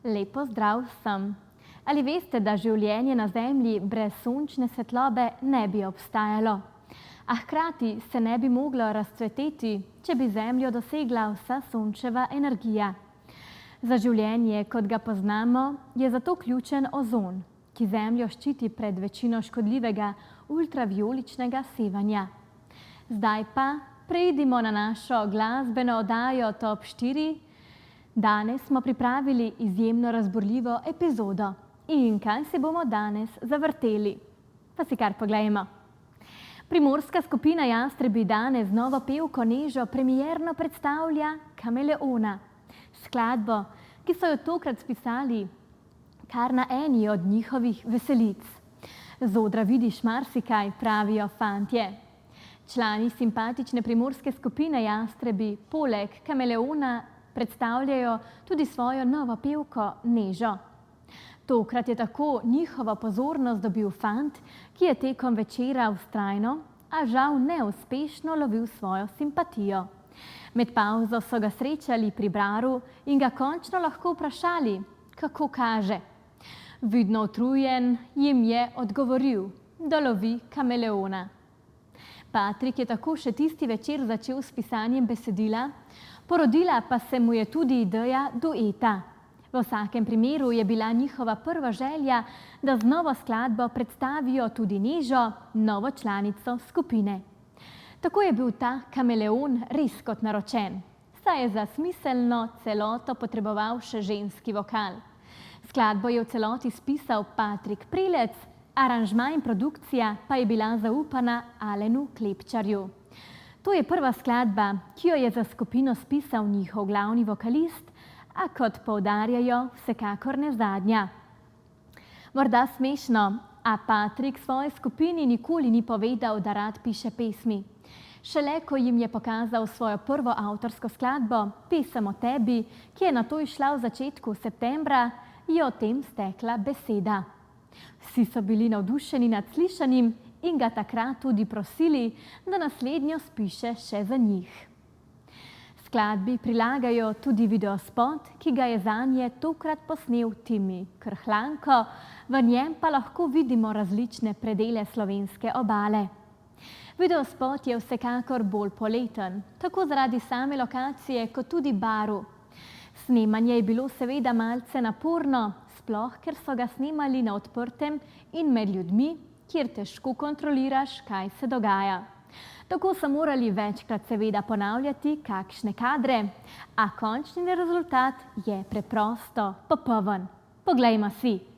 Lepo zdrav vsem! Ali veste, da življenje na Zemlji brez sončne svetlobe ne bi obstajalo? A hkrati se ne bi moglo razcveteti, če bi Zemljo dosegla vsa sončeva energija. Za življenje, kot ga poznamo, je zato ključen ozon, ki Zemljo ščiti pred večino škodljivega ultravijoličnega sevanja. Zdaj pa preidimo na našo glasbeno oddajo Top 4. Danes smo pripravili izjemno razburljivo epizodo. In kaj si bomo danes zavrteli? Pa si kar poglejmo. Primorska skupina Jastrebi danes z novo pevko Nežo premierno predstavlja Kameleona. Skladbo, ki so jo tokrat spisali kar na eni od njihovih veselic. Z odra vidiš marsikaj, pravijo fantje. Člani simpatične primorske skupine Jastrebi poleg Kameleona predstavljajo tudi svojo novo pevko Nežo. Tokrat je tako njihovo pozornost dobil fant, ki je tekom večera vztrajno, a žal neuspešno lovil svojo simpatijo. Med pavzo so ga srečali pri baru in ga končno lahko vprašali, kako kaže. Vidno utrujen jim je odgovoril, da lovi kameleona. Patrik je tako še tisti večer začel s pisanjem besedila, porodila pa se mu je tudi ideja dueta. V vsakem primeru je bila njihova prva želja, da z novo skladbo predstavijo tudi Nežo, novo članico skupine. Tako je bil ta kameleon res kot naročen, saj je za smiselno celoto potreboval še ženski vokal. Skladbo je v celoti spisal Patrik Prelec, aranžma in produkcija pa je bila zaupana Alenu Klepčarju. To je prva skladba, ki jo je za skupino spisal njihov glavni vokalist, a kot poudarjajo, vsekakor ne zadnja. Morda smešno, a Patrik svoji skupini nikoli ni povedal, da rad piše pesmi. Šele ko jim je pokazal svojo prvo avtorsko skladbo, Pesem o tebi, ki je nato izšla v začetku septembra, je o tem stekla beseda. Vsi so bili navdušeni nad slišanim in ga takrat tudi prosili, da naslednjo spiše še za njih. Skladbi prilagajo tudi videospot, ki ga je zanje tokrat posnel Timi Krhlanko, v njem pa lahko vidimo različne predele slovenske obale. Videospot je vsekakor bolj poleten, tako zaradi same lokacije kot tudi baru. Snemanje je bilo seveda malce naporno, sploh ker so ga snemali na odprtem in med ljudmi, kjer težko kontroliraš, kaj se dogaja. Tako so morali večkrat seveda ponavljati kakšne kadre, a končni rezultat je preprosto popoln. Poglejmo si!